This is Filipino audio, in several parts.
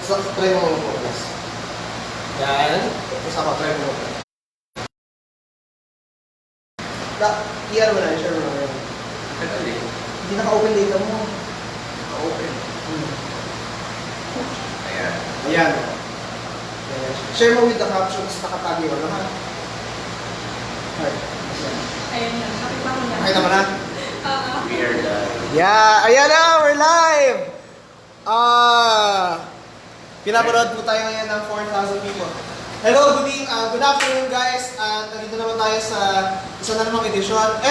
So, try mo mo po, guys. Yan. Tapos ako, try mo mo. I-ano mo na, i-share mo na. Hindi naka-open data mo. Naka-open. Ayan. Ayan. Share mo with the captions, nakatag yun, ano ha? Ayan yan. Nakita mo yan. Nakita mo na? Weird. Yeah, ayan na, we're live! Pinapanood po tayo ngayon ng 4,000 people. Hello, good afternoon guys. At nandito naman tayo sa isa na namang edisyon.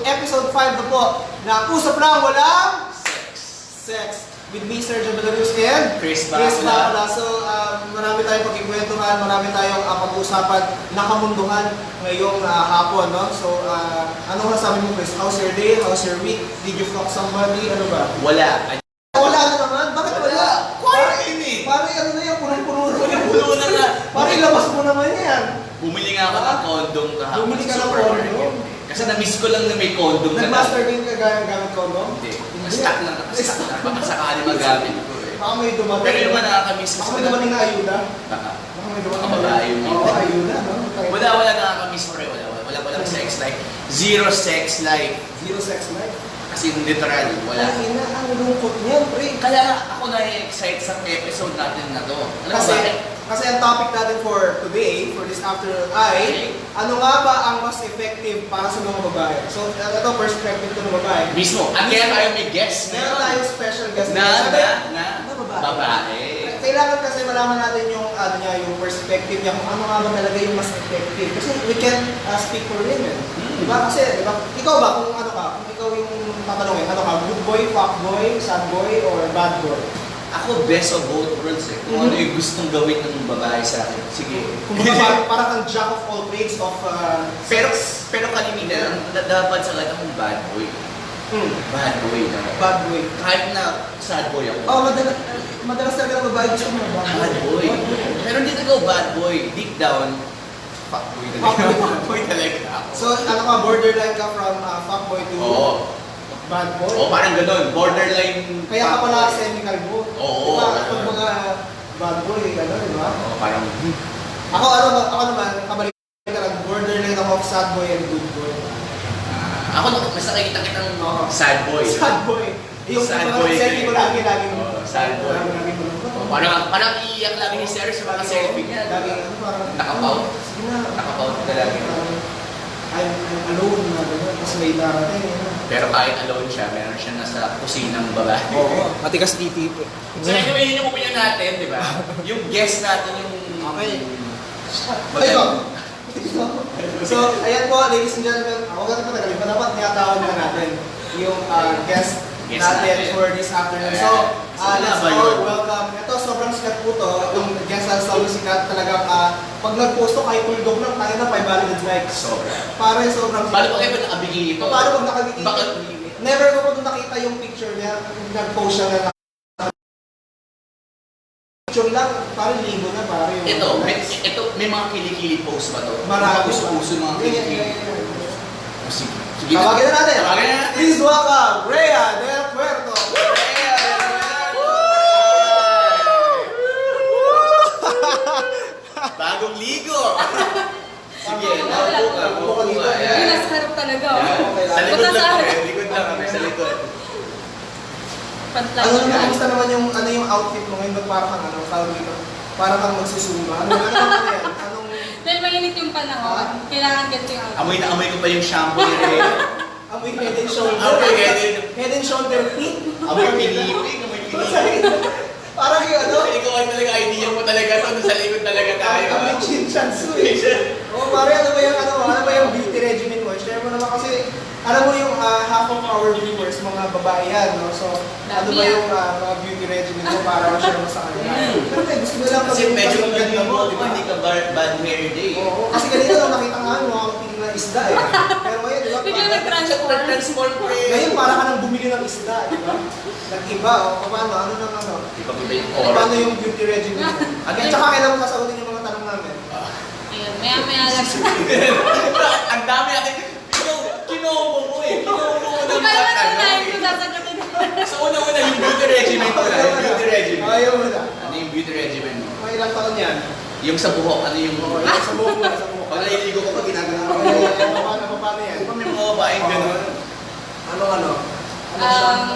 Episode 5 na po. Na usap lang, walang sex. With me, Sergio Belarus and Chris Bacula. So, marami tayong pagkikwentuhan, marami tayong pag-uusapan, nakamunduhan ngayong hapon, no? So, ano masasabi mo, Chris? How's your day? How's your week? Did you fuck somebody? Ano ba? Wala. Wala na naman? Bakit wala? Quiet eh. Pare, ano na yan? Punong-puno na yan. Puno na nga. Pare, labas mo naman yan. Bumili nga ako ng condom kahapon. Bumili ka sa ng supermarket. condom? Kasi na-miss ko lang na may condom ka Nag-master din ka gamit condom? Hindi. Stock lang. Stock lang. Baka sakali magamit ko eh. Baka may dumating. Pero yung mga nakakamiss Baka may dumating na ayuda. Baka. Baka may dumating Baka babae yung Oo, ayuda, no? Wala nakakamiss ko rin. Walang sex life. Zero sex life. Zero sex life. Kasi literal, wala. Ay, ang lungkot niyan, pre. Kaya ako na-excite sa episode natin na to. Alam mo bakit? Kasi ang topic natin for today, for this afternoon ay, ano nga ba ang mas effective para sa mga babae? So, ito perspective ko ng babae. Mismo. At kaya tayo may guest Meron tayong special guest. na babae. babae. Kailangan kasi malaman natin yung yung perspective niya kung ano nga ba talaga yung mas effective. Kasi we can speak for women. Diba? Kasi, diba? Ikaw ba, kung ano ka, kung ikaw yung tatanungin, ano ka, good boy, fuck boy, sad boy, or bad boy? Ako, best of both worlds eh. Kung ano yung gustong gawin ng babae sa akin. Sige. Kung parang kang jack of all trades of Pero kalimitan, dapat sa lahat akong bad boy. Bad boy na. bad boy. Kahit na sad boy ako. Oh, madalas talaga ng babae gusto mo na Bad boy. Pero hindi ako bad boy. Deep down, fuckboy talaga. Fuckboy talaga ako. So, ano ka, borderline ka from fuckboy to Oo. bad boy? Oo, parang ganun. Borderline. Kaya ka pala semi-calvo. Oo. Diba? Kapag mga bad boy, ano, di ba? Oo, parang. Ako naman, kabalik ka lang, borderline ako of sad boy and good boy. Ako, mas nakikita kitang sad boy. Sad boy. Yung Sad mga boy. selfie ko lagi. Oo, sad boy. Lagi mo. Parang iiyak lagi ni Sir sa mga selfie niya. Lagi, ano, parang... Nakapout. Sige na. Nakapout ka lagi. I'm alone na gano'n. Tapos may darating. Pero kahit alone siya, meron siya nasa kusinang babae. Oo. Matigas titi. So anyway, yun yung opinion natin, di ba? Yung guest natin yung... Okay. Ayun. So, ayan po, ladies and gentlemen. Ako ganito pa tagalin pa dapat niyatawag na natin yung guest natin for this afternoon. So, let's all welcome. Ito, sobrang sikat po to. Yung guest na sobrang sikat talaga. Pag nag-post to, kahit tuldok lang, tayo na 500 likes. Sobra. Parang sobrang sikat. Paano kayo ba nakabigay ito? Paano pag nakabigay? Bakit? Never ko po nakita yung picture niya. Nag-post siya na picture lang, parang libo na, parang yung... Ito, may mga kilikili post ba to? Marami. Uso mga kilikili. Sige. Tawagin na natin. Tawagin na natin. Please welcome Rhea Del Puerto. Rhea Del Puerto. Bagong ligo. Sige, naupo ka dito. Yung nasa harap talaga. Sa likod lang kami. Likod lang kami. Sa likod. Pantay Ano siya. naman, kamusta naman yung outfit mo ngayon? Ba't parang kang tawag dito? Parang kang magsusumba. Ano yan? Anong... Dahil mainit yung panahon, kailangan ganito yung outfit. Amoy na amoy ko pa yung shampoo ni Rhea. Amoy head and shoulder. Amoy Head and shoulder feet. Amoy pinipig. Amoy pinipig. Parang yung ano? Ikaw ay talaga idea mo talaga to. Sa likod talaga tayo. Amoy chinchansu eh. Oo, pare, ano ba yung beauty regimen mo? Share mo naman kasi, alam mo yung half of our viewers, mga babae yan, no? So, ano ba yung mga beauty regimen mo para ma-share mo sa kanila? Pero gusto mo lang Kasi medyo ang ganda maganda mo, di ba? Hindi ka bad hair day. Oo, kasi ganito lang nakita nga, makakapiling na isda eh. Pero ngayon, di ba? Bigla nag-transform. Transform ko eh. Ngayon, para ka nang bumili ng isda, di ba? Nag-iba, o paano? Ano nang ano? Di ba ba yung aura? Paano yung beauty regimen mo? At saka kailangan mo kasagutin yung mga tanong namin. Ayun, maya-maya lang. Ang dami natin. Kinobo mo eh. Kinobo mo ng Kaya mga naman tanong. yung sasagutin. Sa una-una yung beauty regimen ko na. Yung beauty regimen. Ayaw mo na. Ano yung beauty regimen mo? Mga ilang taon yan? Yung sa buhok, ano yung... Oo, yung sa buhok mo, sa buhok. Pag naliligo ko pag ginagawa ko. Paano yan? Di ba may mga babaeng gano'n? Ano?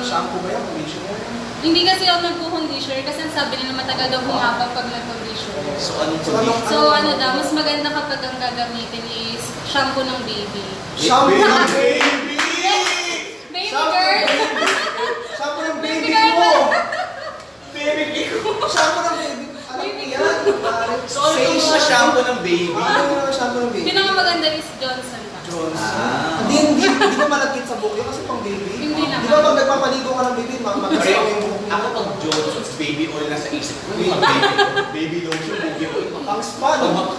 Shampoo ba yan? Conditioner? Hindi kasi ako nagpo-conditioner kasi ang sabi nila matagal daw humabang pag nag-conditioner. So, anong So, anong- So ano daw, mas maganda kapag ang gagamitin is shampoo ng baby. Shampoo ng baby! Baby Shampoo girl! ng baby! Shampoo ng baby Baby girl! ko! Baby ko! Shampoo ng baby! Alam ko yan! So, ano yung mga shampoo ng baby? Ano yung shampoo ng baby? Pinakamaganda is Johnson lang. Johnson. Hindi ba malagkit sa buhok yun kasi pang baby? Hindi naman. Di ba pag nagpapaligo ka ng baby, magasaw yung buhok mo? Ako pag Johnson's baby oil nasa isip ko, yung mga baby lotion, baby oil. Ang spa, no?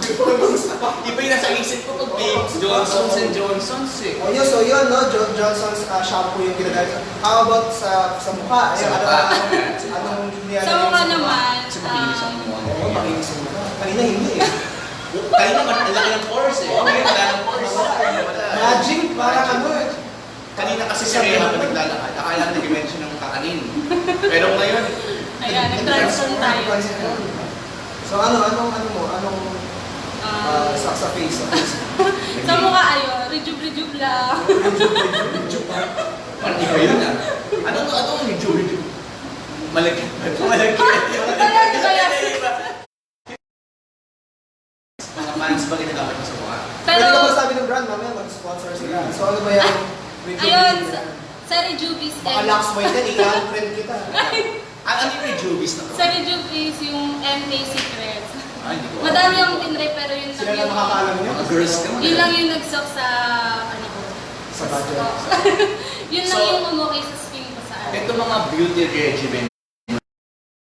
Iba yung nasa isip ko pag Johnson's and Johnson's eh. O yun, so yun, no? Johnson's shampoo yung ginagamit. How about sa mukha? Sa mukha. Anong nilalagay Sa mukha naman, Kasi makinis ang mukha. Oo, makinis ang mukha. Kanina hindi eh. Kanina man, ang laki ng pores eh. Ngayon, wala ng pores. Magic, parang ano eh. Kanina kasi si Rhea pa naglalakad. Akala ko nag-mention ng kakanin. Pero ngayon, ayan, nag-transform tayo. So anong sa face? Sa mukha ayun, rejuve lang. parang iba yun ah. Anong rejuve? Malagkit. Kaya di ba yan? Mga fans ba ginagamit mo sa mukha? Pero Pero, kung sabi ng brand, mamaya mag-sponsor sila. So ano ba yan? ayun, sa Rejuve is Baka lax mo yun, ika-friend kita. Ano yung rejuvis na to? Sa Rejuve is yung MK Secrets. Hindi ko. Madami yung pinray pero yun Sila lang na yung... makakaalam niyo. Mga girls ka Yun lang yung nagsuck sa... ano ko? Sa budget. Yun lang yung umukay sa skin ko sa ano. Ito mga beauty regimen,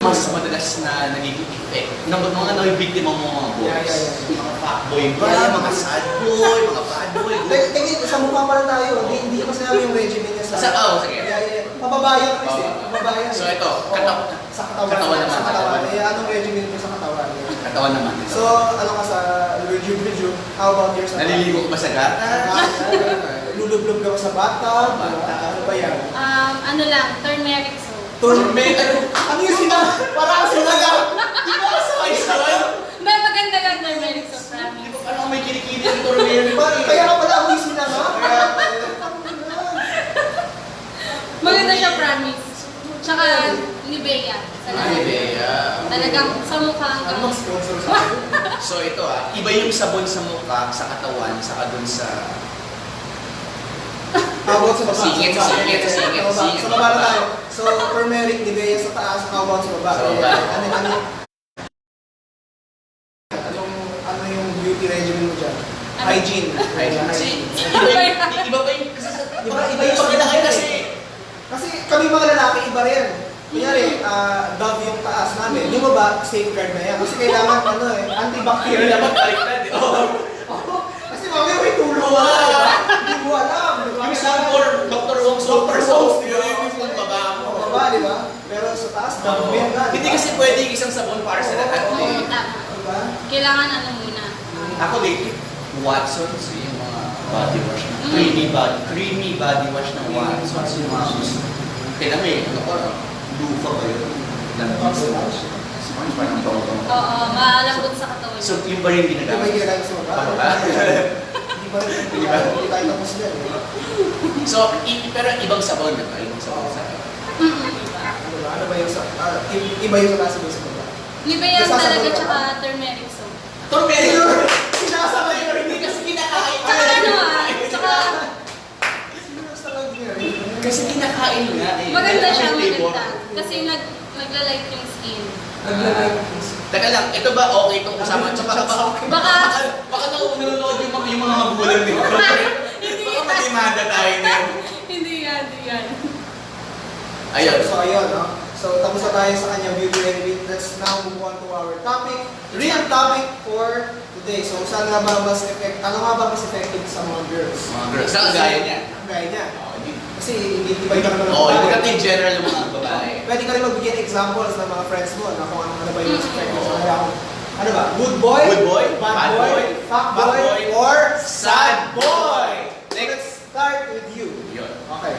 mas madalas na nagiging effect ng mga nabibiktima mo mga boys. Yeah. Mga fuckboy ba, mga sad boy, mga bad boy. Tingin, sa mukha pa lang tayo. Hindi ko kasi namin yung regimen niya sa... Sige. Yeah. Pababayan kasi. Pababayan. So ito, Sa katawan. katawan naman. Sa katawan. Eh, anong regimen mo sa katawan? katawan naman ito. So, ano ka sa Rejuve? How about yours? Naliligo ko ba sa gata? Lulublog ka ba sa bathtub? Ano ba yan? Ano lang, turmeric soap. Ano yung parang sinaga? Di ba sa Iceland? May maganda lang turmeric soap, promise. Di ba parang may kinikili ng turmeric? Kaya ka pala amoy sinaga? Maganda siya, promise. Tsaka Nivea. Nivea. Talagang sa mukha Ano hanggang... mag-sponsor sa akin? So ito iba yung sabon sa mukha, sa katawan, saka dun sa... How about sa baba? Singit. Sa baba na tayo. So, turmeric, Nivea sa taas, how about sa baba? Sa baba. Ano yung beauty regimen mo dyan? Hygiene. Kasi iba pa yung... Iba yung pagkilaki kasi... Kasi kami mga lalaki, iba rin. Kunyari, Dove yung taas namin. Yung baba, safeguard na yan. Kasi kailangan, antibacterial. Dapat baliktad eh. Kasi mamaya may tulong ka. Hindi mo alam. Yung Dr. Wong super soap. Yung baba mo. Baba, di ba? Pero sa taas, Dove mo yan ka. Hindi kasi pwede isang sabon para sa lahat. Oo, tama. Diba? Kailangan ano muna. Ako lately, Watson's yung mga body wash. Creamy body wash ng Watson's. Yung mga kailan may, lufa ba yun? Sponge parang tawag. Oo, malambot sa katawan. So, yung ba yung Hindi ba ginagamit? yung ginagamit sa baba? Baba. Hindi ba rin? Hindi tayo tapos yan. So, pero ibang sabon na ba? Ibang sabon sa Ano ba yung sa... Iba yung sa taas sa baba. Nivea talaga tsaka turmeric soap. Turmeric! Sinasabay mo rin. Hindi kasi kinakain. Tsaka ano tsaka Kasi kinakain nga eh. maganda siya, May flavor. maganda. Kasi nagla-light yung skin. Teka lang, ito ba okay itong kasama? Baka nanonood yung mga magulang nito. Baka malimada tayo nito. Hindi yan. Ayun. So, ayun, no? So, tapos na tayo sa kanya beauty regimen. Let's now move on to our topic. Real topic for today. So, saan nga ba mas ano nga ba mas effective sa mga girls? Mga girls. Saan gaya niya? Ang gaya niya. Oh, Kasi hindi iba ka naman ng Oo, hindi babae. natin general yung mga babae. Pwede ka rin magbigyan examples ng mga friends mo na kung ano ba yung mas effective sa kanya. Ano ba? Good boy? Good boy? Bad boy? Fuck Bad boy? boy? Or Sad boy? Let's start with you. Yun. Okay.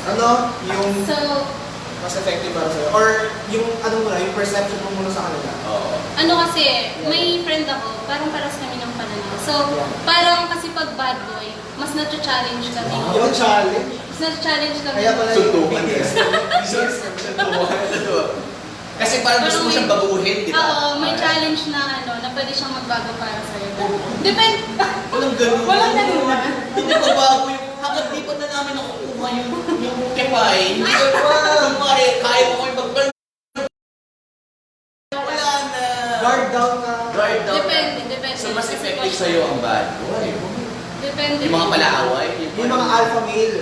Ano yung... So, mas effective para sa'yo? Or yung ano muna, yung perception mo muna sa kanila? Oo. Ano kasi, may friend ako, parang paras kami ng pananaw. So, parang kasi pag bad boy, mas na-challenge kami. Yung challenge. Mas na-challenge kami. Kaya pala Suntukan yung eh. Kasi parang gusto mo siyang baguhin, di ba? Oo, may challenge na ano, na pwede siyang magbago para sa'yo. Depende. Walang ganun. Walang ganun na. Hindi ko bago yung hanggang di pa na namin nakukuha yung kepay. Hindi ko pa. Kumari, kaya mo ko yung mag-burn. Wala na. guard down ka. Guard down. Depende. So, mas effective sa'yo ang bad boy. Depende. Yung mga palaaway. Yung mga alpha male.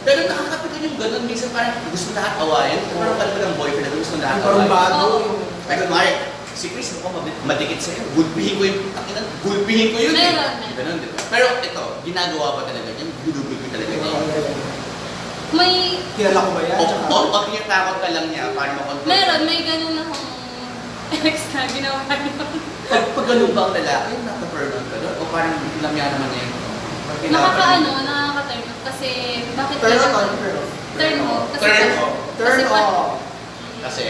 Pero nakakapitan yung ganun. Minsan parang gusto lahat awayin. Parang pala ng boyfriend na gusto lahat Yung parang awayin. bago. Oo. Yung... Ay, kunwari, si Chris, ako madikit sa'yo. Gulpihin ko yung takinan. Gulpihin ko yun. Meron. Ganun, di ba? Pero ito, ginagawa pa talaga niya. Gulugul ko talaga niya. May, Kilala ko ba yan? O tinatakot ka lang niya para makontrol. meron, may ganun akong ex na ginawa yun. Pag ganun ba ang lalaki, naka-permanent ka doon? O parang lamya naman niya yung... Nakaka-turn off kasi bakit Turn on, kailangan- turn off. Turn off. Kasi Turn pag- off. Turn kasi pag- off. Kasi,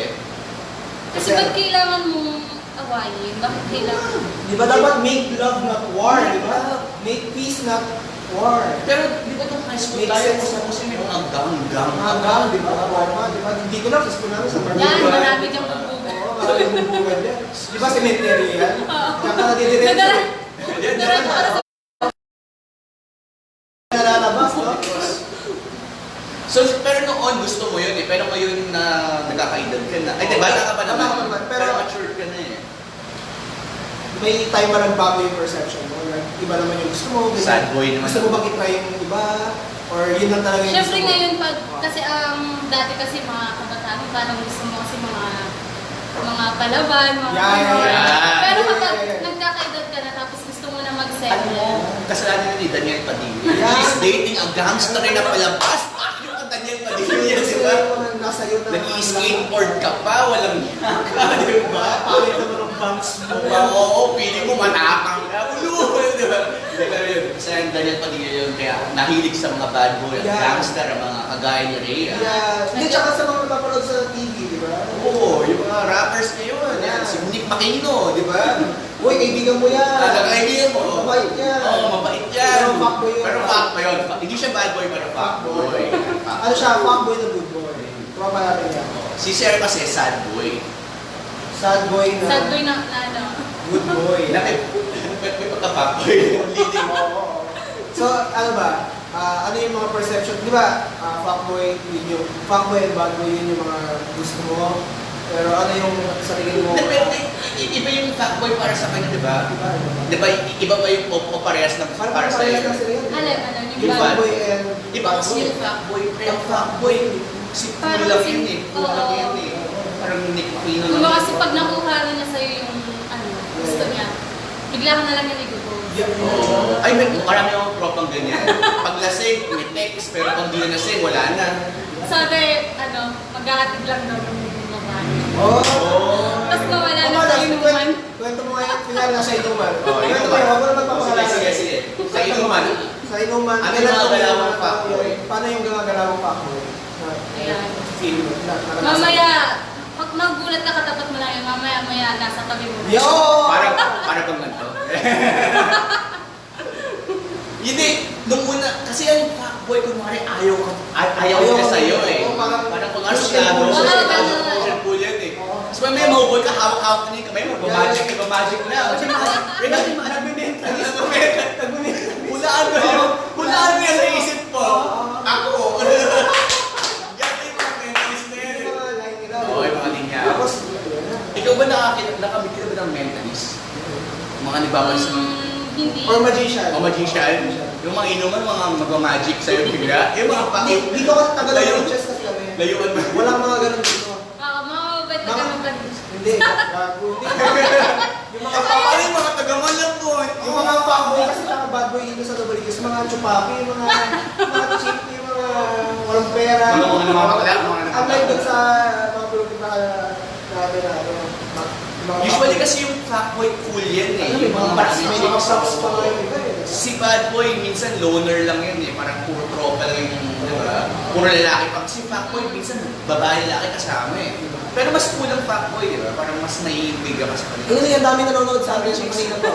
Kasi ba't kailangan mong awayin? Bakit kailangan? Di ba dapat make love not war, di ba? Make peace not war. pero di ba nung high school Makes tayo, sense. kasi may mga gang-gang. Hanggang, di ba? Warma, di ba? Hindi ko lang sa school namin sa Marbuga. Yan, marami kang bubugan. Oo, marami kang bubugan yan. Di ba cemetery yan? Oo. Kaya ka nadidiretso. Yan, Diretso para sa Nalalabas, no? So, pero noon gusto mo yun eh. Pero ngayon na nagkakaedad ka na. Ay, di, bata ka pa naman. Bata ka pa naman, Pero pero- mature ka na eh. May time ba nagbago yung perception mo? Like, iba naman yung gusto mo. ganyan. Sad boy naman. Gusto mo bang itry yung iba? Or yun lang talaga yung Siyempre gusto mo? ngayon pag, kasi dati kasi mga kabataan, parang gusto mo kasi mga palaban, mga Yeah, yeah, ganon. yeah. Pero Yeah, kapag yeah, yeah. nagkakaedad ka na tapos gusto mo na Ano mo, mag-settle, kasalanan ni Daniel Padilla. Yeah. She's dating a gangster na palabas. Yung ang Daniel Padilla, di ba? Nasa iyo na. Nag-i-skateboard ka pa, walang yaka, di ba? Pangit naman ang banks mo. Oo, feeling mo manakang ka. Ulo, di ba? Hindi, pero yun, kasi ang Daniel Padilla yun, kaya nahilig sa mga bad boy, ang Yeah. gangster, ang mga kagaya ni Rhea. Yeah. Hindi, tsaka sa mga napapanood sa TV, di ba? Oo, yung mga rappers ngayon, yan, si Nick Makino, di ba? Uy, kaibigan mo yan. Kaibigan mo. Mabait yan. Oo, mabait yan. Pero fuckboy yun. Pero fuckboy yun. Hindi siya bad boy, pero fuckboy. Ano siya, fuckboy na good boy. Tumama natin yan. Si Sir kasi sad boy. Sad boy na sad boy na ano. good boy. Na may pagka-fuckboy. Leading. Oo. So, ano ba? Ano yung mga perception? Di ba, fuckboy, yun yung fuckboy and bad boy, yun yung mga gusto mo. Pero ano yung sa tingin mo? Depende. Iba yung fuckboy para sa kanya, di ba? Di ba, iba ba yung o parehas na Parang para sa parehas iyo? lang sila yun. Alam, yung Yung bad Fuckboy and Iba kasi yung fuckboy, pre. Ang fuckboy, si Parang Kulang si- yun eh. Kulang oo. yun eh. Parang Nick Makino Kung kasi pag nakuha na niya sa'yo yung ano, gusto niya, bigla ka na lang niya nag-go. Oo. Ay, marami akong tropang ganyan. Pag lasing, may text, pero pag di na lasing, wala na. Sabi, ano, maghahatid lang daw ng babae. Oh! Tapos mawala na Wala, sa inuman. Kwento mo ngayon, kunyari nasa inuman. Oh, Kwento mo inuman. yun, wag mo naman Sige, papakalasan. sige, sige. Sa inuman. Sa inuman. Ano kailan yung mga mo galawang yung- fuckboy? Paano yung galawang fuckboy? Ayan. Feel mo. Naranasan. Mamaya, pag magulat ka, katapat mo lang yun, mamaya nasa tabi mo. Yo! Para bang ganito? Hindi, nung una, kasi yung fuckboy, kunwari ayaw ka sa'yo eh. Oo, parang- kung ano siya, Oo, siya po yan eh. Tapos may mahuboy ka, hawak-hawak ka niya, kamay mo, magic na. Kasi nagbibenta. Hulaan mo yan sa isip mo. Ako. Yan yung mga mentalist na yan. Oo, yung mga linya. Tapos, Ikaw ba nakamit ka ba ng mentalist? Mga nagbabansa ng Hindi. or magician. o magician? Yung mga inuman, mga magmamagic sa'yo bigla? Yung mga Dito kasi tagal ng chess kasi kami. layuan mo. Walang mga ganun dito. Mga mababait na Mga- ganun. Hindi. Gago. Yung mga Paano yung mga tagamalang doon? yung mga fuckboy kasi mga bad boy dito sa Dabaligas, mga chupaki, mga cheap, yung mga walang pera. Mga namamakla, mga Unlike dun sa mga pinupunta natin na ano, mga Usually kasi yung fuckboy cool yan eh. ano, yung mga marami may chicks. mga props pa nga yung iba eh. Si bad boy, minsan loner lang yun eh. Parang puro tropa lang yung, di ba? Puro lalaki. Pag si fuckboy, minsan babae lalaki kasama eh. Pero mas kulang fuckboy, di ba? Parang mas naiibig ka sa kanila. Ayun yung dami nanonood sa akin yung kanina to.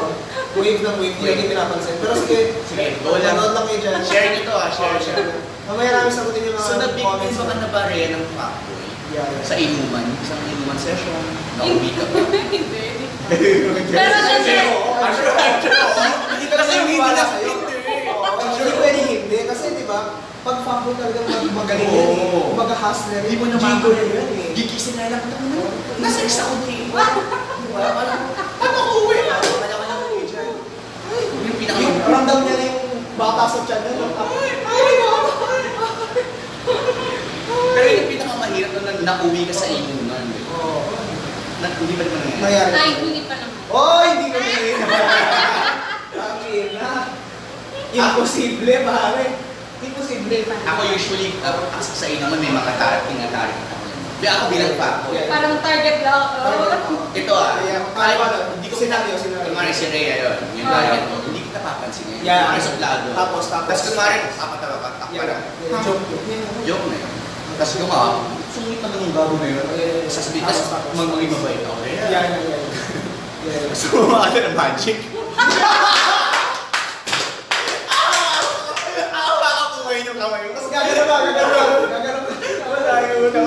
Wave ng wave, hindi yung pinapansin. Pero sige, Sige, go lang. nanonood lang kayo dyan. Share nyo to ah, share. Mamaya namin sagutin yung mga So, nabigtin ba ka na ba rin ng fuckboy? Yeah. Sa inuman? Isang inuman session? Nauwi ka ba? Hindi. Pero kasi, Hindi ka kasi maniwala sa'yo. Hindi pwede hindi. Kasi di ba, pag fuckboy talagang magaling yan eh. Oo. Kumbaga hustler. Hindi mo na Jigo yan eh. Gigising na lang ako na. Nasa isa ko dito. Wala pa lang. Ano ko uwi? Wala ka lang uwi dyan. Yung pinaka... Yung ramdam niya na yung bata sa tiyan niya. Pero yung pinakamahirap na nauwi ka sa inuman. Oo. Hindi ba naman nangyari? Mayari. ay, hindi pa naman. Oh, hindi ko nila. Sabi na. Imposible, pare. Imposible. Ako usually, sa inuman may makatarik ako. Kaya ako bilang pa. Parang target lang ako. Ito kahit hindi ko Senaryo. Kunwari si Rhea yun, yung target mo, hindi kita papansin ngayon. Yeah. Kunwari sa plado. Tapos. Tapos kunwari, apat na takpa lang. Joke. Joke na yun. Tapos yung sungit na yung bago na yun. Sasabihin, tapos maging mabait ako. Yeah. So, mga ng magic. Ako baka kumain yung kamay mo. Tapos gagano ba? Malayo na.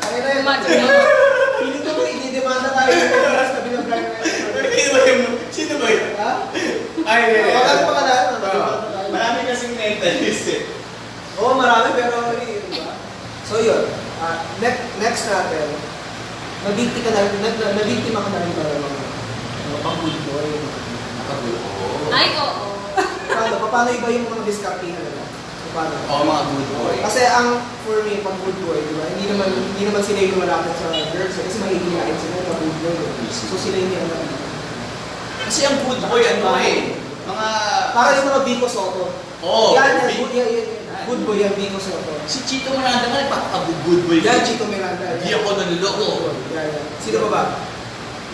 Ay na yun. Imagine mo. Feeling ko i-demanda tayo. Sabi ng vlog na Sino ba yun? Ha? Ay, Wala pa ka na. Marami kasing mentalist eh. Oo, marami pero so yun. Next natin. Nabiktima ka na rin ba ng mga pang-boy? Ay, oo. Paano iba yung mga diskartihan nila? Paano? Oo, mga good boy. Kasi for me, pang good boy, di ba? Hindi naman sila yung malapit sa girls. Kasi mahihilain sila yung good boy. So sila yung nila. Kasi ang good boy, ano eh. Mga... Para yung mga Vico Soto. Oo. Yan. Good boy yan, Vico Soto. Si Chito Miranda nga, nagpapaka-good boy. Yan, Chito Miranda. Hindi ako nanuloko. Yan. Sino ba ba?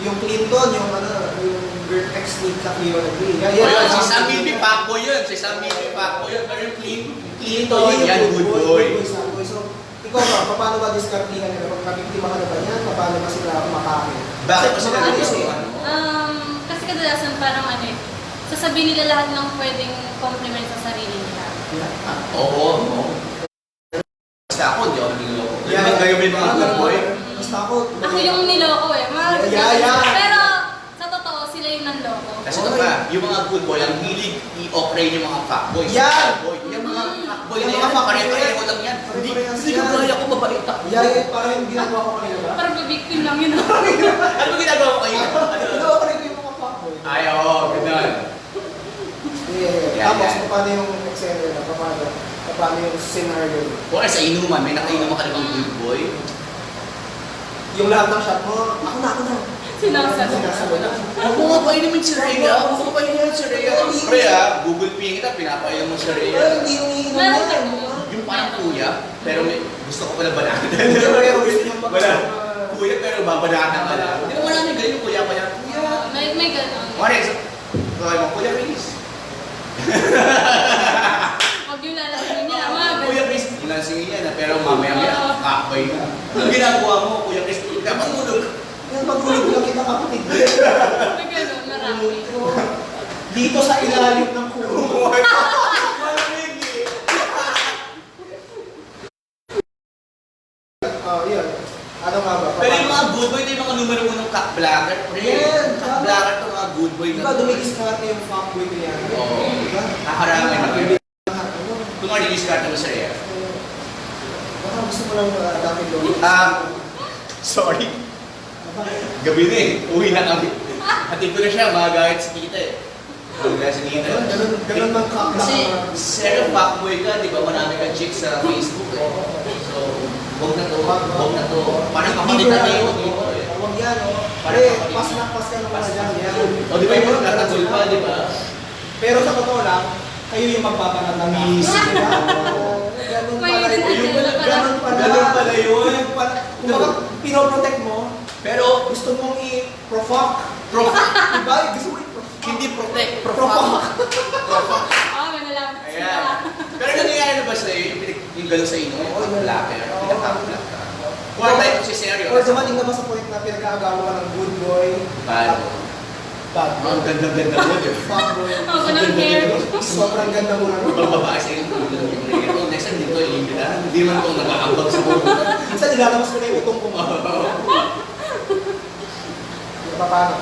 Yung Clinton, yung girl ex ni Cleo Nagri. Yan, si Sam Milby, fuckboy yun. Si Sam Milby, fuckboy yun. Pero yung Clinton, yan, good boy. So, ikaw ba, paano ba diskartihan nila? Pag nabiktima ka na ba yan, paano ba sila kumakain? Bakit pa sila Kasi- nito? Kasi kadalasan parang sasabihin nila lahat ng pwedeng compliment sa sarili nila. Oo. Basta ako, hindi ako niloloko. Yan, kayo may mga good boy. Basta ako. Ako yung niloko eh. Yeah. Pero sa totoo, sila yung nanloko. Kasi ito pa, yung mga good boy, ang hilig i-operate yung mga fuckboy. Yan! Yung mga fuckboy Yung na mga yan, fuckboy pare-pareho lang yan. Hindi ko kaya ko mabait ako. Yeah, parang yung ginagawa ko kanina ba? Parang victim lang yun. Ano ba ginagawa ko kayo? Ginagawa ko rin ko yung mga fuckboy. Ay, oo, ganun. Yeah. Tapos, paano yung eksena nila? Paano yung scenario? Kung sa inuman, may nakainuman ka namang good boy. Yung lahat ng shot mo, ako na. Sinasabi. Ako nga pa inumin si Rhea. Ako nga pa inumin si Rhea. Rhea, Google Pay kita, pinapainom mo si Pero Rhea. hindi yung iinom Meron yan. ka. Yung parang kuya, pero gusto ko pala banatan. Pero gusto niyang Wala. Kuya, pero babanatan ka na. Di ba marami ganyan, kuya pa yan? Kuya. May ganun. Mare, kaya mo, Kuya Chris. Huwag yung lalasingin niya. Mga Kuya ganun. Chris, lasingin yan pero mamaya kakbay na. Anong ginagawa mo, Kuya Chris? Kapangulog. Yung pagulog lang kita kapatid. May ganun, marami. Dito sa ilalim ng kulo. Yun. Ano nga ba? Pero yung mga good boy, ito yung mga numero unong cock-blacker. Yan. Cock-blacker ito mga good boy Diba dumidiskarte yung fuckboy ko yan? Oo. Diba? Haharangin na yun. Ano? Kung ano yung discard mo sa Rhea. Baka gusto mo lang dati doon. Sorry. Gabi na eh. Uwi na kami. Hatid ko na siya, magagahit si Tita eh. Magagahit si Tita. Ganun mang kakla. Kasi, zero fuckboy ka, di ba? Marami ka chicks sa Facebook eh. So, huwag na to. Parang kapatid na tayo dito eh. Huwag yan, o. Parang Eh, kapatid. pas na mga dyan. Yan. O di ba yung tatagol pa, di ba? Pero sa totoo lang, kayo yung magpapanatamis. Diba? Ganun May pala yun. ganun pala. Ganun pala yun. Kumbaga, pinoprotect mo, Pero, gusto mong i-provoke. prof, Diba? Gusto mo i-provoke. hindi Hindi protect, Propak. Propak. Ah, may nalaman Ayan. sila. Pero nangyayari na ba sa'yo yung gano'n sa inyo? Yung blacker, pinaka-black ka. Or tayo si seryo. Or dumating na ba sa point na pinag-aagawa ka ng good boy? Bad. Bad boy. Ang ganda-ganda mo, di ba? Fuck boy. Ako ng hair. Sobrang ganda mo na. Ibang babae sa'yo, ito, next time dito, hindi na. Hindi man ito nag-aambag sa buko. Minsan nilalabas ko na yung utong ko. Paano?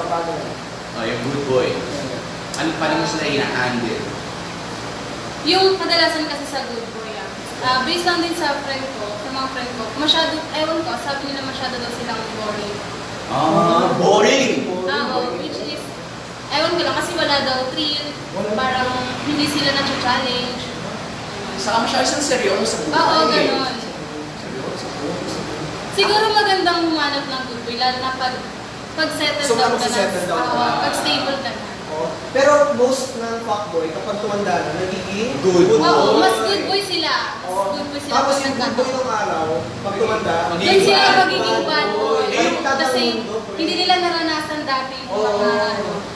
Oh, yung good boy. Paano mo sila ina-handle? Yung kadalasan kasi sa good boy, based lang din sa friend ko, sa mga friend ko, masyado, ewan ko, sabi nila masyado daw silang boring. Boring! Which is, ewan ko lang, kasi wala daw thrill, parang hindi sila na-challenge. Saka masyado siyang seryoso sa buhay. Oo, ganon. Seryoso. Siguro magandang humanap ng good boy, lalo na pag settle So, down kapag ka na. settle down ka na. Pag stable ka na. Pero most ng fuckboy, kapag tumanda na, nagiging Good boy. Oo, mas good boy sila. Mas good boy sila Tapos pag yung good boy nagkataon. ng araw, pag tumanda, Doon sila Bad magiging bad boy. Kasi hindi nila naranasan dati yung Oo. mga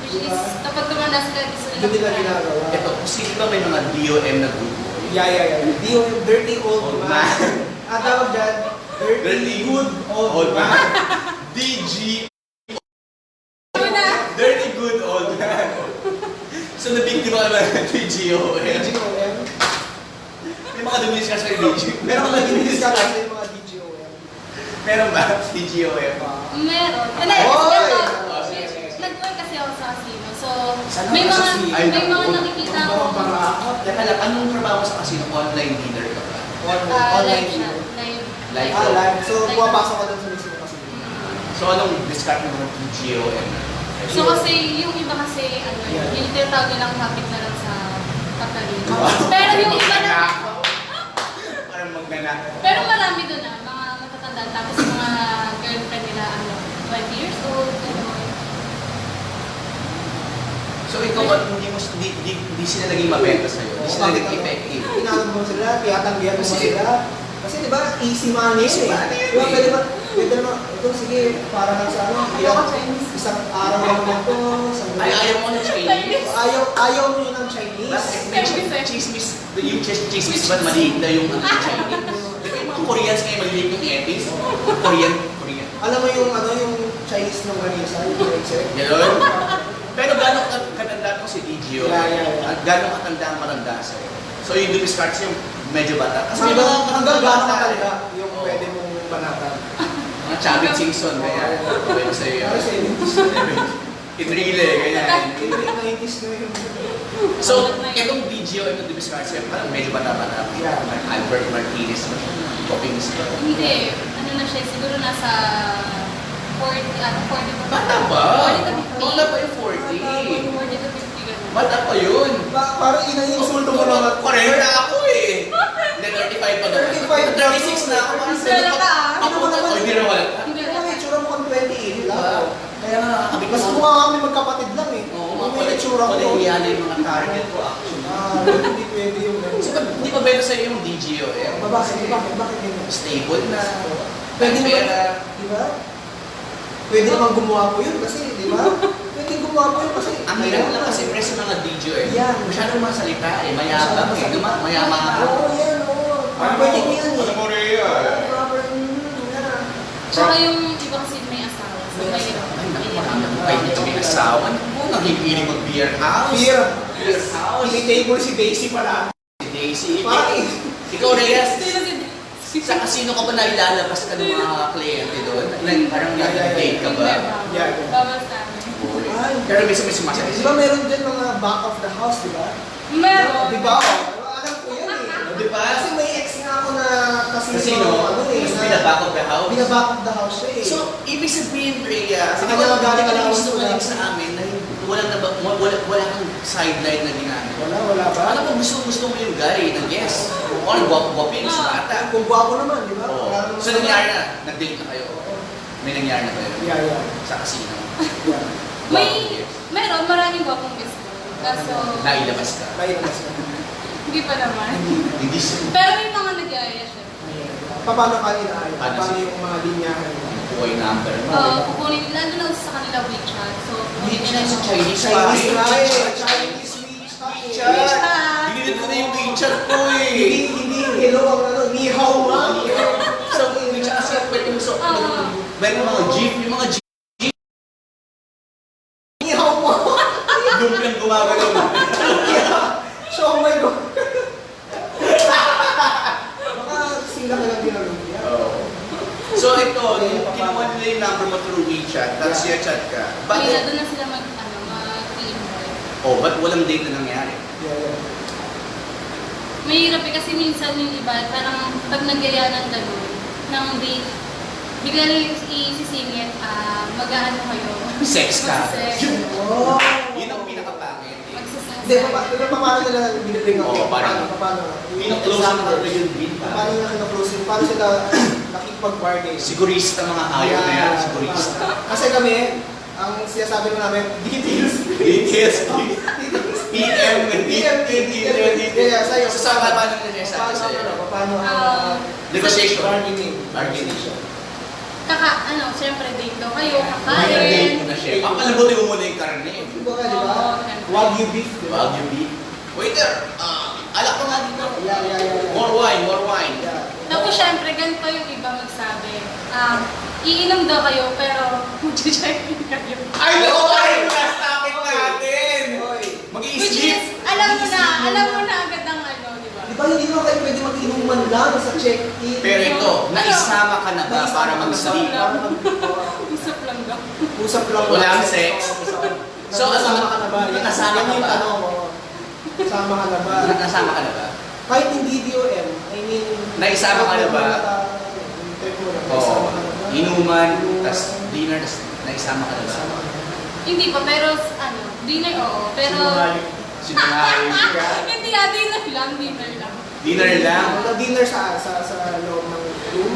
which is kapag tumanda sila gusto doon nila nila. ginagawa. Ito, posible ba may mga DOM na good boy? Yeah. Dirty old Old man. man. Ang tawag dyan, dirty good old man. DG. Ano na? Dirty good old man. So, nabiktima ka ba ng DGOM? DGOM. May mga dumis ka sa DG. Meron ka nag-inis ka lang sa yung mga DGOM. Meron ba? DGOM? Meron. Ano, Oy! Oh, sige. nag-work kasi ako sa casino. So, Sana may ka sa mga casino. Ay, may mga naku. nakikita Ang ako. mga para Teka lang, anong trabaho sa casino? Online dealer ka ba? Live siya. Live. Live. So, Live. pumapasok ka doon sa mismo kasi. So, anong discard mo ng DGOM? So kasi yung iba kasi ano yung tinatawag nilang kapit na lang sa Katarina. Pero yung iba na Parang magnanakaw. pero marami doon mga matatanda tapos mga girlfriend nila 20 years old. Gano'n. So, ikaw, hindi sila naging mabenta sa'yo? Hindi sila naging effective? Tinawag mo sila, tiyatanggihan mo Kasi- sila. Kasi di ba, easy money Easy eh. money yun Di ba, eh. pwede naman, ito sige, para lang sa ano, isang araw lang ito, Ay, ayaw mo ng Chinese? ayaw mo yun ng Chinese. Bakit may chismis? Yung chismis ba maliit na yung Chinese? Di ba yung mga Koreans ngayon maliit yung etis? Korean. Alam mo yung ano, yung Chinese ng ganisa, yung check. Gano'n? Pero gano'ng katanda ko si DGO? Yeah. At gano'ng katanda ang matanda sa'yo? So yung discards yung medyo bata. Kasi may mga Hanggang bata gano'n eh. talaga yung pwede mong banatan. Mga Chavit Simpson, kaya pwede sa'yo Pero sa yun. Enrile, ganyan. 90s na yun. So, itong DGO, itong discards yan, parang medyo bata-bata. Yeah. Albert Martinez ba? Toppings ba? Hindi, ano na siya siguro nasa 40 40 Bata pa? 40 to 50. Bata pa yung 40. 40 to 50 gano'n. Bata pa yun. Parang insulto mo naman. 40 ako eh. Hindi, 35 pa daw. 35 na 36 na ako. Parang Wala ka, ah. Ako na to, hindi na wala. Hindi Pero may itsura mo kang 28 lang. Diba? Kaya nga nakakabig Mas mukha kami magkapatid lang eh. Oo, Kung mga may itsura ko. Koreano yung mga target ko actually. Hindi pwede yung So, hindi pa bento sa'yo yung DGO eh? Bakit yun? Stable na. Pwede May pera. naman, di ba? Pwede naman gumawa ko yun kasi, di ba? Pwede gumawa ko yun kasi. Ang hirap lang kasi press ng mga DGO eh. Yan. Masyadong mga salita eh. Mayabang eh. Mayabang ako. Oo, yan, oo. Pwede mo yan eh. Ano mo rin yan? Proper, yan. Tsaka yung iba kasi may asawa. So may Ay, naku, marami akong kahit hindi may asawa. Ano nakikinig mag-beer house? Beer. Beer house. Table si Daisy pala. Si Daisy. Parang, Ikaw, Reyes, Sino si sa casino ka ba nailalabas ka ng mga kliyente doon? Like, parang nag-date ka ba? Yeah. Bawal sa amin. Ay. Pero minsan may sumasakit. Di ba meron dyan mga back of the house, di ba? Meron. Di ba? Alam ko yan eh. Di ba? Kasi may ex nga ako na Casino, ano eh. mas na- binaback of the house. Binaback of the house siya eh. So, ibig sabihin, Rhea, Sige, galing ka lang gusto ako mo sa- sa amin na wala kang sideline na ginagawa. wala ba? Alam mo, gusto mo yung guy na yes. O, guwapo-guwapo sa bata. Kung gwapo naman, di ba? Oo. Wala naman So, nangyari na, nag-date na kayo. May nangyari na kayo Yeah. sa casino. Yeah. Meron, maraming gwapong gusto. Kaso, Nailabas ka. May mas na. hindi pa naman. Hindi siya. Pero may mga nag-aaya siya. Paano ka inaayos? Paano Paano siya? yung mga linyahan mo? kuha yung number mo. Kukunin, lalo na sa kanila WeChat. So, WeChat sa Chinese pa. Chinese try, Chinese WeChat. WeChat. Dinilid ko na yung WeChat ko eh. Hindi, hello ang ano, ni hao ma. So, WeChat kasi pwede mo so, meron mga GIF, yung mga GIF, Ni hao mo. doon kang gumagalaw. So, oh my God. Baka sila ka lang ginagawa. So ito, kinuha nila yung number mo through WeChat, tapos chat ka. Kaya doon na sila mag-invite. Oh, ba't walang date na nangyari? Yeah. Mahirap eh kasi minsan yung iba, parang pag nagyaya ng gano'n, ng date, bigla lang isisingit, mag-aano kayo. Sex ka? Mag-sex. Oh. Yun ang pinakapangit eh. Magsasex. Hindi, paano nila binibring ako? Oo, parang Pino-close ang order yung din Paano nila kina-closing? Paano sila nakikipag-bargain? Sigurista mga ayaw na yan, sigurista. Kasi kami, ang sinasabi mo namin, details. Details, PM, Yeah, sa'yo. So sa paano nila sinasabi sa'yo? Paano Negotiation. Bargaining. Siyempre date daw kayo, Ay, date kakain. mo na siya. Papalabutin mo muna yung karne. Di ba? Wagyu beef, di ba? Wagyu beef. Waiter, alak ko nga dito. Yeah. More wine. Yeah. Tapos siyempre, ganito yung iba magsabi. Iinom daw kayo, pero mag-check in kayo. Ay, naku! Ay, last topic natin! Hoy. Which Mag-i-sleep. is, alam mo na agad ang ano, di ba? Di ba hindi naman kayo pwede mag-inuman lang sa check-in? Pero ito, naisama ka na ba para mag-sleep? Usap lang daw. Usap lang. Walang sex? So, Nasama ka na ba? Nasama ka Yan yung ba? tanong mo. Nasama ka na ba? Nasama ka na ba? Kahit hindi DOM, I mean... Naisama ka na ba? Trip mo na. Oo. Naisama ka na ba? Inuman, tas dinner, tas naisama ka na ba? Naisama ka na ba? Hindi pa, pero dinner oo. Pero... Sinungaling. Hindi dinner lang. Dinner lang? Dinner sa loob ng room?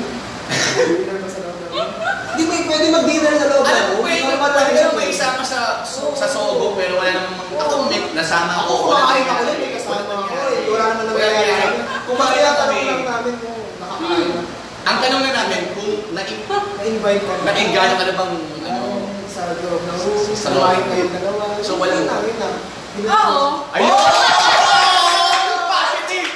Dinner ba sa loob ng room? Hindi mo pwede mag-dinner sa loob ng Alam room. ko, pwede naman may isama sa sogo, pero wala namang ako, nasama ako. Ako kumakain ako yun, may kasama ako eh. Wala naman nangyayari. Kumakain ako lang namin kung nakakain na. Ang tanong na namin, kung Na-invite ka na. na-engano ka na bang Sa loob ng room, Sa loob. kumain kayo dalawa. So, walang- namin na. Oo. ayun! Positive!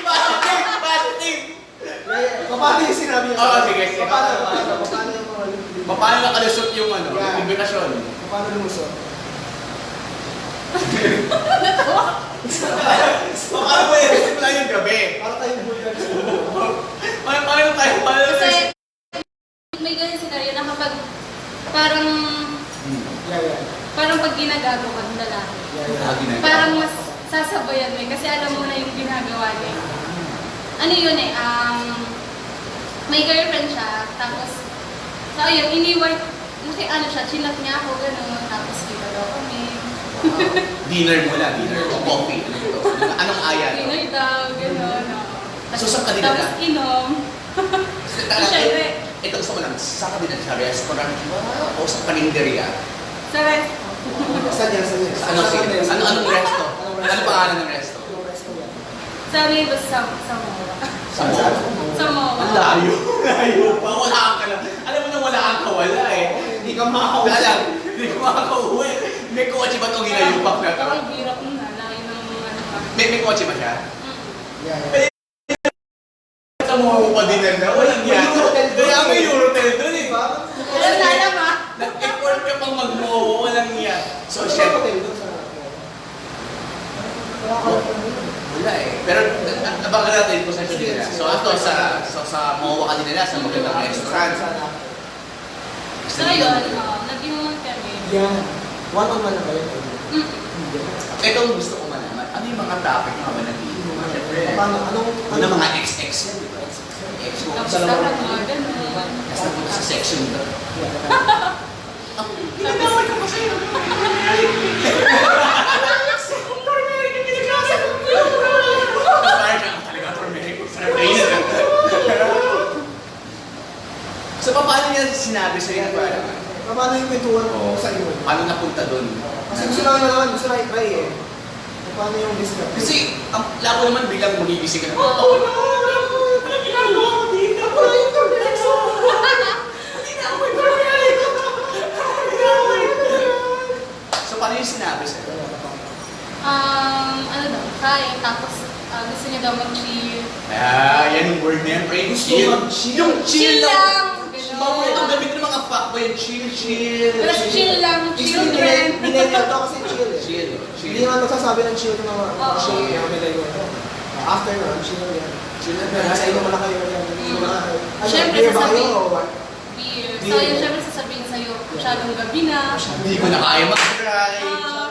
Paano yung sinabi niya? Oo, sige. Paano yung mga... Paano nakalusot yung Yeah. invitation? Paano lumusot? Paano mo yung simula yung gabi? Para tayong bulgan sa Paano tayo? Kasi may ganyan scenario na kapag parang Yeah. pag ginagago ka ng lalaki, Yeah. parang mas sasabayan mo eh, kasi alam mo na yung ginagawa niya. Ano yun eh, may girlfriend siya, tapos, so ayun, iniwan, chinat niya ako, gano'n, tapos kita daw kami. Dinner muna, dinner o coffee. Ano ito? Anong aya? no? Dinner daw, gano'n. So, saan ka dinala? Tapos inom. Siyempre, Ito gusto ko lang, saan ka din sa restaurant ba? O sa paninderya? sa rest, Saan yan? Saan yan? Sa anong resto? Ano pangalan ng resto? Anong resto yan? sabi ba sa MOA? Sa mall? Sa MOA. Ang layo. Layo pa. Wala ka lang. Alam mo na wala kang kawala eh. Hindi ka makakauwi. Wala lang. Hindi ko makakauwi. May kotse ba itong ginayupak na ito? Ang hirap nun na, layo ng ano ba. May kotse ba siya? Yeah. Ito mo pa din na. Walang yan. Kaya may Eurotel doon eh. Diba? Alam ah. Nag-effort ka pang mag-mowo. Walang yan. So, chef. Wala eh. Pero nabaga natin kung saan siya nila. So ito sa MOA ka din nila, sa magandang restaurant. So yun, nag-inuman kami. Yan. One-on-one na ba yun? Ito ang gusto ko malaman. Ano yung mga topic na ba nag-iinuman? Siyempre, Paano? Anong... una mga XX yan, di ba? X mo. Tapos sarap mga gano'n. Kasi sa section ba? Pinagawal ka pa sa'yo. So, paano niya sinabi sa'yo? Paano yung kwentuhan mo sa iyo? Paano napunta doon? Kasi gusto lang naman, gusto lang i-try eh. Paano yung discount? Kasi, ang labo naman biglang magigising ka na, oh no! Walang ginagawa ko dito! Hindi na ako internet! Hindi na ako internet! kakain, tapos gusto niya daw mag-chill. Yan yung word na yan, pre. Gusto Chill. mag-chill. Yung chill lang. Gano'n. Itong gamit ng mga fuckboy, yung chill. Pero chill lang, chill Hindi friend. millennial to kasi chill eh. Chill. Hindi naman magsasabi ng chill ng mga Oo. chill yung millennial. After nun, chill yan. Chill na Nasa inyo mo na kayo yan. Siyempre, beer ba kayo sasabihin. o what? Beer. Beer. So, yun syempre sasabihin sa'yo, masyadong gabi na. Hindi ko na kaya mag-try.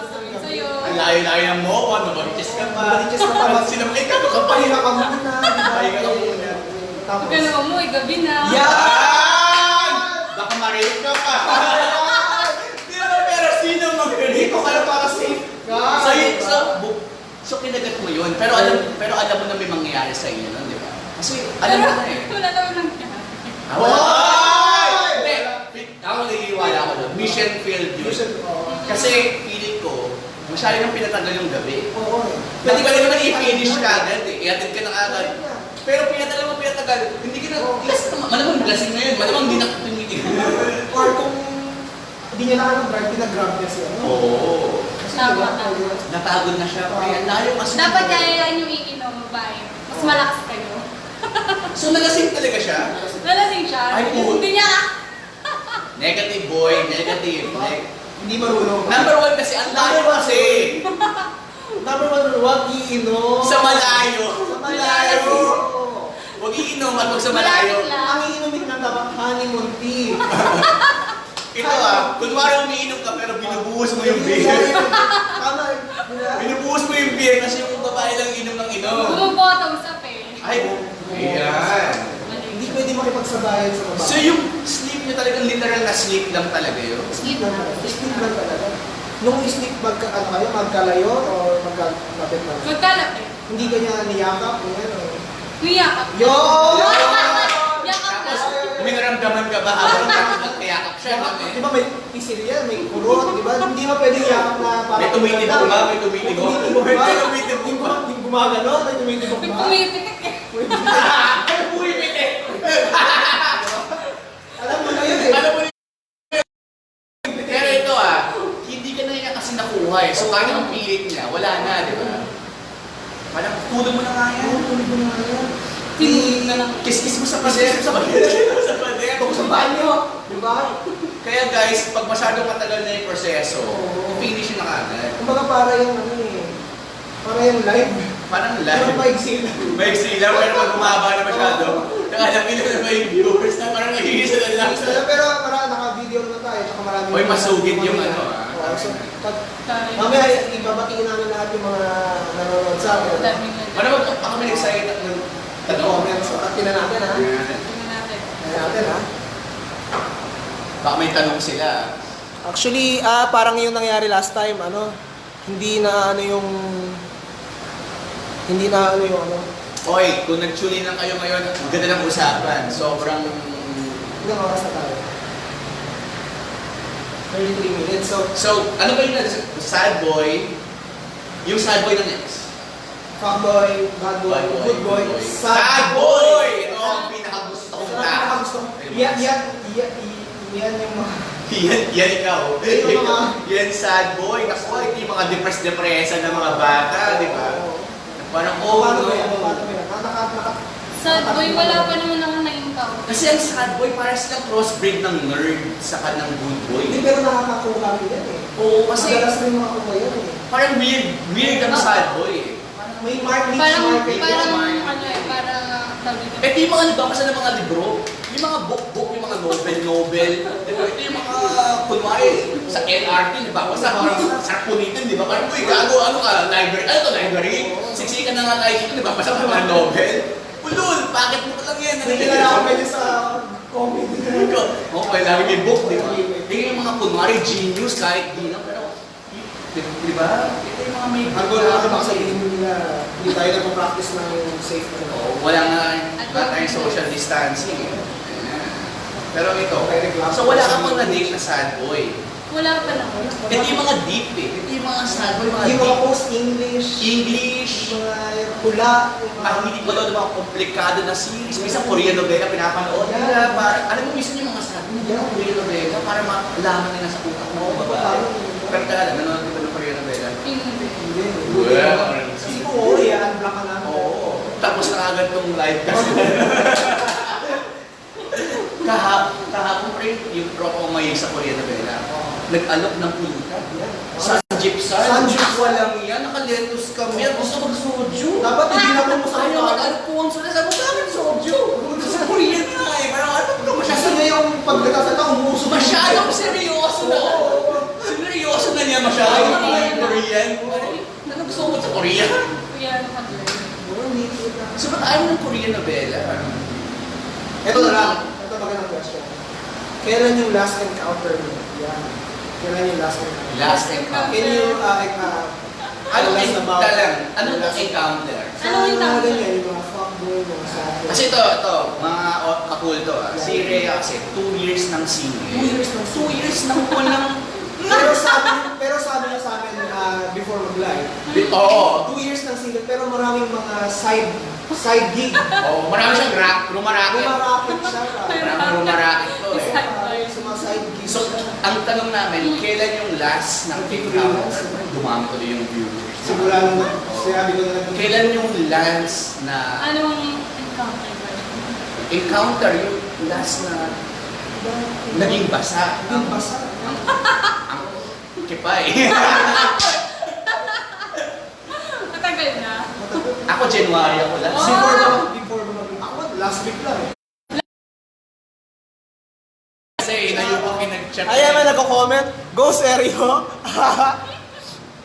Sasabihin sa'yo. Ang layo-layo ng MOA, nabariches ka pa. Nabariches ka pa. Sinamay ka, kapay Pahinga ka. ka muna. Pahinga ka muna. Tapos, Huwag ka na umuwi, gabi na. Yan! Baka ma-rape ka pa. Di naman, pero sino mag-rape ko para para safe? So kinagat mo yun. Pero alam mo na may mangyayari sa inyo nun, di ba? Kasi alam mo na eh. Wala naman nangyari. Hindi! Ako naghihiwala ako doon. Mission failed yun. Kasi feeling ko, masyado nang pinatagal yung gabi. Oo eh. Pwede ka naman i-finish ka agad eh. I-attend ka ng agad. Pero pinatagal, hindi ka na, malamang lasing na yun, malamang hindi na tumitig. Or kung hindi niya nakakag-drive, pinag-grab niya siya. Oo. Tama. Napagod na siya. Kaya layo kasi. Dapat yayayain yung iinom, babae. Mas malakas kayo. So nalasing talaga siya? Nalasing siya. Ay, po. Hindi niya. Negative boy, negative. Hindi marunong. Number one kasi, ang layo kasi. Number one, huwag iinom. Sa malayo. Sa malayo. Huwag iinom at huwag sa malayo. Malapit lang. Ang iinumin ng dapat honeymoon tea. Ito kunwari umiinom ka pero binubuhos mo yung beer. Tama. Binubuhos mo yung beer kasi yung babae lang inom ng inom. Bumubottoms up eh. Ay, ayan. Hindi pwede makipagsabayan sa babae. So yung sleep niyo talagang literal na sleep lang talaga yun? Sleep lang. Sleep lang talaga. Nung sleep magkalayo o magkalapit na? Magkalap eh. Hindi ka niya niyakap o yan o? Niyakap. Yo! Yakap na. Tapos, may naramdaman ka ba habang nagkayakap siya? Di ba may pisilya, may kurot, di ba? Hindi ba pwedeng yakap na parang... May tumitibok ba? May tumitibok? May tumitibok ba? Yung gumagano, may tumitibok May ba? pumipitik eh. Uy, pite! Alam mo na yun eh. Alam mo na yun. Pero ito hindi ka na niya kasi nakuha eh. So kaya ang pilit niya, wala na, di ba? Parang tulog mo na nga yan. Tulog mo na yan. Tinulog na lang. Kiss-kiss mo sa pader. Sa pader. Ito ko sa banyo. Di ba? Kaya guys, pag masyadong matagal na yung proseso, finish na kagad. Kumbaga para yung ano eh. Para yung live. Parang Pero live. paigsil. May sila, pero pag bumaba na masyado, nakalang ilan na ba yung viewers na parang nagigisa na lang. Pero marami naka-video naman tayo. Tsaka marami. Uy, masugid yung ano Oo, so, mamaya ibabatiin namin lahat yung mga nanonood sa akin. Ano ba pa kami excited at Comments. So, tingnan natin ha. Tingnan natin. Tingnan natin ha. Baka may tanong sila. Actually, parang yung nangyari last time, hindi na yung ano. Oy, kung nag-tune in lang kayo ngayon, ang ganda ng usapan. Sobrang... Ilang oras na tayo? 33 minutes. So, ano ba yung sad boy? Yung sad boy na next? Fuckboy, bad boy, good boy, Sad boy! Ito ang pinakagusto kong tao. Yan yung mga... Yan ikaw. Yung mga- Yan sad boy. Kasi ito yung mga depressed-depressa na mga bata, di ba? Parang, Paano ba yan? no. Paano ba yan? Sad boy, wala pa naman ako na-encounter. Kasi ang sad boy, parang silang crossbreed ng nerd sa ng good boy. Hindi, pero nakakakuha rin yan eh. Oo, kasi Madalas rin makakuha yan eh. parang weird ang sad boy eh. May niche Parang, market parang, yan. ano eh, parang, tawag dito. Ito yung mga nagbabasa ng mga libro, yung mga book, yung mga novel. Diba? Ito yung mga, kunwari, sa LRT, nagbabasa, parang sarap punitin, di ba? Parang, uy, gago, ano ka, library, ano to, library? Siksikan na nga tayo dito, nagbabasa ng mga novel. Ulul, bakit mo lang yan? Hindi na lang pwede sa comedy. Okay, lagi may book, di ba? Tingnan yung mga kunwari, genius, kahit di lang, pero, di ba? Ito yung mga may... Ang goal natin baka sabihin nila, hindi tayo nagpa-practice ng safe na Oo, wala nga tayong social distancing eh. Ayan. Pero ito, so wala ka pang na-date na sad boy. Wala pa naman. Ito yung mga deep eh. Ito yung mga sad boy, mga Yung mga deep. post-English, English, mga pula, hindi pa daw mga komplikado na series. Minsan Korean novela pinapanood nila. Para, alam mo, minsan yung mga sad boy, yung Korean novela, para malaman nila sa utak mo, babae. Pero talaga, nanonood ka ba ng Korean novela? Hindi. Hindi. Well, Kasi oo, block ka namin. Oo. Tapos na agad tong live kasi. Kahapon pa rin yung tropa ko may sa Korea na Bella. Nag-alok ng pita. Sa Jeepsan. Sanjip. Walang yan. Naka-lettuce kami. Gusto mag-soju. Dapat hindi na mo sa Ayaw mag-alok po ang sulat. Sabi mo, bakit soju? Sa Korean nga eh. Parang ano ito? Gusto niya yung pagkakasalita, umuusok. Masyadong seryoso na. Seryoso na niya masyado. Korean. Ano gusto mo sa Korean? Kuya, ano ka doon? So ba't ayaw ng Korean novela? Ito na lang. Ito magandang question. Kailan yung last encounter mo? Yan. Kailan yung last encounter? Last encounter. Can you, Anong last encounter lang? Anong encounter? Anong encounter? Ganyan, yung mga fuckboy, mga sabi. Kasi ito, mga kakul to ah. Si Rhea kasi 2 years ng single. 2 years ng 2 years ng walang... pero sabi niya sa amin before mag-live, Oo. 2 years ng single, pero maraming mga side gig. Oh, marami siyang rumaraket. Rumarakit siya. Maraming rumaraket to eh. Sa mga side gigs. So, ang tanong namin, kailan yung last ng encounter? Dumami ko din yung viewers. Sigura nung sinabi ko na lang. Kailan yung last na Anong encounter ba? encounter, yung last na naging basa? Yung basa. Ang kipay. Matagal na. Ako January ako last. Before ba ako, last week lang eh. Kasi na yung pinag-chat. Ayan na nagko-comment. Go seryo.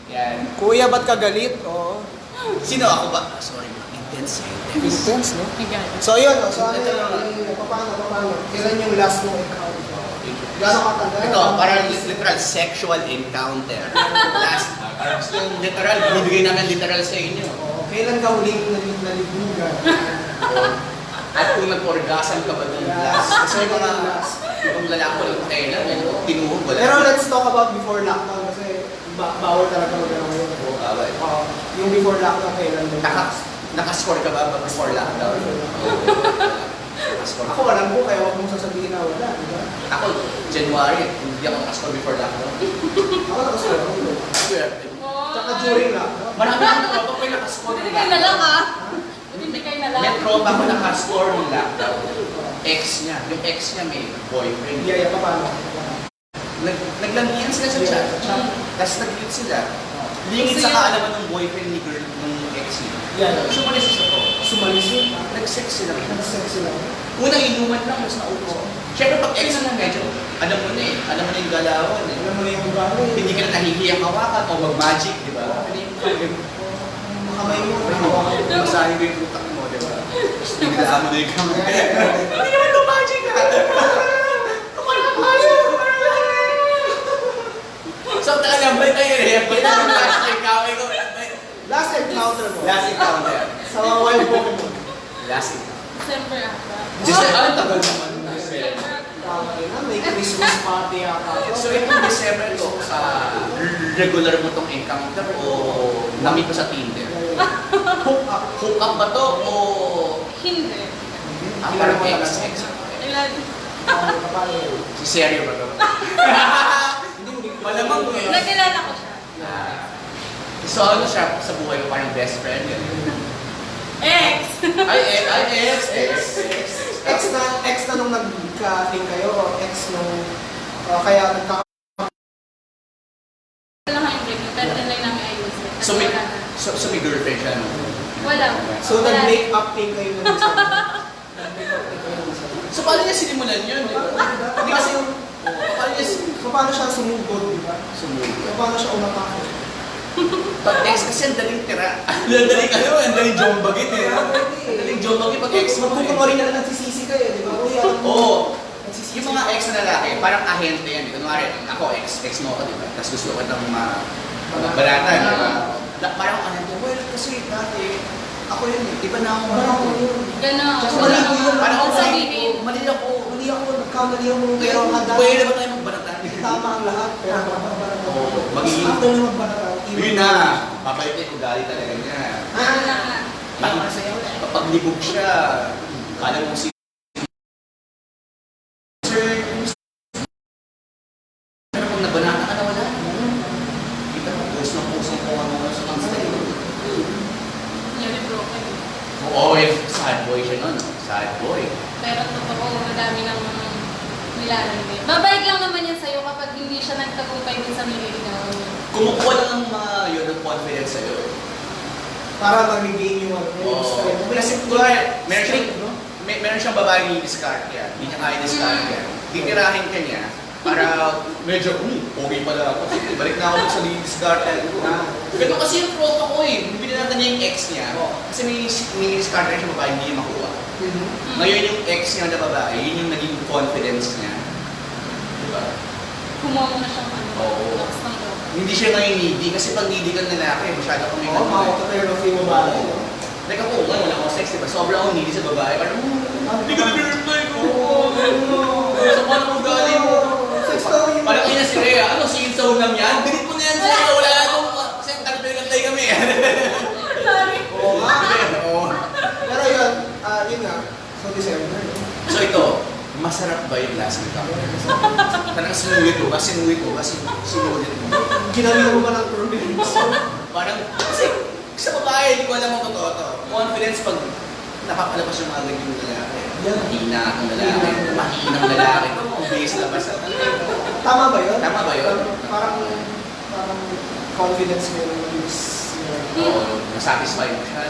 Yan. Kuya, ba't ka galit? Oo. Sino ako ba? Sorry, intense. Intense, no? My God. So yun, so ano Ito paano? Kailan yung last mong encounter? Gano'ng katagal? Ito, parang literal sexual encounter. Last, parang gusto yung literal, bibigay namin literal sa inyo. Oo. Kailan ka huling nalibugan? At kung nag-orgasm ka ba doon last? Kasi yung mga lalaki walang kailan, tinuhog wala. Pero let's talk about before lockdown kasi bawal talaga mag-ano ngayon. Bawal. Yung before lockdown, kailan mo? Nakascore ka ba before lockdown? Nakascore. Ako alam ko, kaya huwag mong sasabihin na wala, di ba? Ako, January, hindi ako nakascore before lockdown. Ako nakasura ko. Tsaka during lockdown. Marami akong tropa ko yung nakascore Hindi ng kayo na lang lockdown. Hindi kayo na lang. May tropa ko nakascore ng lockdown. Ex niya. Yung ex niya may boyfriend. Yeah, paano? Naglandian sila sa chat. Tapos nag-meet sila. Lingit sa kaalaman ng boyfriend ni girl ng ex niya. Yeah. Sumalis siya ko. Sumalis yun. Nag-sex sila. Nag-sex sila. Unang inuman lang, mas naupo. Siyempre pag ex na medyo, alam mo na eh. Alam mo na yung galawan eh. Alam mo na yung ugali. Hindi ka na nahihiyang hawakan o mag-magic, di ba? Kamay mo, hawakan. Masahin mo yung utak mo, di ba? Tapos biglaan mo na yung kamay. Hindi naman ito magic ha! So talagang ba tayo eh? Ba't naman last na yung kamay ko? Last encounter mo. Last encounter. Sa mga wild Pokemon. Last encounter. December ata. December, tagal naman. December. May Christmas party ata. So itong December to, regular mo tong encounter o namit mo sa Tinder? Hook up ba to o Hindi. parang ex? Ilan? Si seryo ba to? Malamang mo yun. Nakilala ko siya. So ano siya sa buhay mo, parang best friend? Ex! Ex na nung nagka-ting kayo, o ex nung kaya nagka... Wala kang break, pero tinry namin ayusin. So may, Wala na. so may girlfriend siya, no? Wala. So Wala. nag-make up ting kayo ng isa. Nag-make up ting kayo ng isa. So paano niya sinimulan yun? Di ba? Hindi kasi, paano niya So paano siya sumugod, di ba? sumugod? So paano siya umatake? Pag ex kasi ang daling tira. Ang daling jombagit eh. Ang daling jombagit pag ex mo eh. Magkukunwari na lang nagsisisi kayo, di ba? Kuya, Oo. Yung mga ex na lalaki, parang ahente yan. Kunwari, ako ex mo ako, di ba? Tapos gusto ko itong balatan, di ba? Parang ahente, well, kasi dati, ako yun eh. Di ba na ako Ganon. Tsaka mali ko yun. Parang ako Sabihin. mali ako. nagkamali ako. Pero handa. Pwede ba tayo magbalatan? Tama ang lahat. Pero magbalatan. Oo, magiging- After na magbalatan. Yun na, papayot yung ugali talaga niya. Wala na. Kapag libog siya, kala mo si pero pag nabanata ka na wala. Kita mo, post ng post ng kung ano sa mga style. Yan, bro. boy siya noon, no? Sad boy. Pero totoo, madami nang nilalagay. Babalik lang naman yan sa'yo kapag hindi siya nagtagumpay din sa nililigawan niya. Kumukuha lang ng mga yun ng confidence sa'yo. Para mag-gain yung ano. yung Oo. style. Kasi meron siyang babae ni discard yan. Hindi niya kaya discard yan. Titirahin ka niya para medyo, okay pala ako. Sige, balik na ako sa discard yan. Ganun kasi yung tropa ko eh. Binilatan niya yung ex niya. Kasi may discard siya babae, hindi niya makuha. Ngayon yung ex niya na babae, yun yung naging confidence niya. Diba? Kumuha mo na siyang ano, Oo. lakas ng loob. Hindi siya ngayon needy kasi pag needy kang lalaki, masyado kang may Oo, makakatayo ng yung babae. Like ako, ngayon wala akong sex, diba? Sobrang ako needy sa babae. Parang, hindi ka nag-reply ko. Sa paano mo galing? Sex daw yung... Parang ina si Rhea, ano, sinsaw lang yan? Delete mo na yan siya, wala na itong... Kasi tagal-tagal kami. Sorry. Oo nga. Oo. Pero yun nga. So, December. So ito, masarap ba yung last week ako? Parang sinulit mo ba? Sinulit mo. Ginamit mo ba ng turbulence? Parang, kasi sa babae, hindi ko alam ang totoo to. Confidence pag napapalabas yung mga ganyan lalaki. Mahina akong lalaki. Mahinang lalaki. Ito, ang base labas. Tama ba yun? Tama ba yun? Parang confidence mo yung use. Oo, nasatisfy mo siya.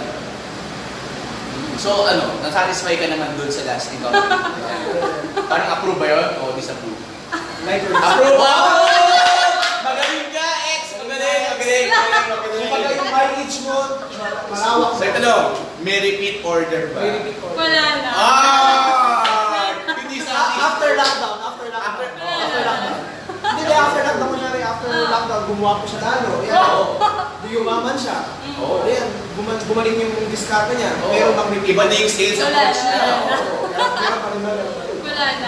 So ano, nasatisfy ka naman dun sa last encounter. Parang approve ba yun? O disapprove? Like, Approve! Oh! Magaling ka, ex! Magaling! kumbaga yung mileage mo, malawak. So ito lang, may repeat order ba? May repeat order. Wala na. Hindi sa After lockdown. After lockdown. Hindi, after lockdown, kunyari, after lockdown, gumawa ko siya lalo. Di umaman siya. Oo. Ayan, bumalik yung diskarte niya. Oo. Meron bang repeat? Iba na yung sales approach niya. Meron pa rin ba? Wala na.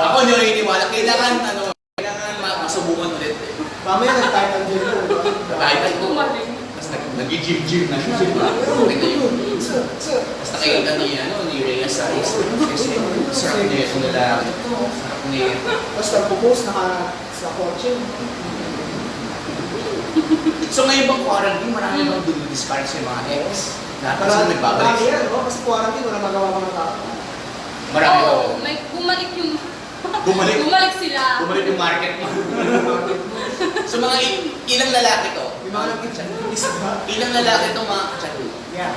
Ako hindi ako naniniwala. Kailangan masubukan ulit. Mamaya nag-title gym yun. Kahit Bumalik. Tapos nag-gym na siya. Tapos nakikita niya, ni Rhea sa kasi sarap niya yung lalaki. Sarap niya. Tapos nagpo-post sa kotse. So ngayon bang quarantine, marami bang dulo-discard sa mga ex? Lahat kasi nagbabalik Marami siya. yan, no? Kasi quarantine, wala magawa mga tao. Marami ba? Oo, may bumalik yung... Bumalik? Bumalik sila. Bumalik yung market mo. So mga ilang lalaki to? Yung mga nag-chat, isa ba? Ilang lalaki to mga kachat mo? Yeah.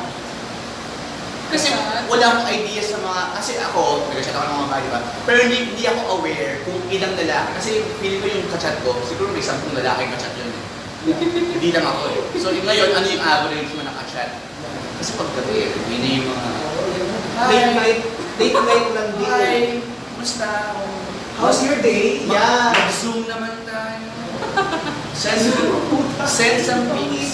Kasi wala akong idea sa mga, kasi ako, nag-chat ako ng mga bahay, diba? Pero hindi ako aware kung ilang lalaki. Kasi feeling ko yung kachat ko, siguro may 10 lalaki kachat yun eh. Hindi lang ako eh. So ngayon, ano yung average mo na kachat? Kasi paggabi, may na yung mga... Date night lang din. Hi! Kumusta? How's your day? Yeah. Mag-zoom naman tayo. Send some pics.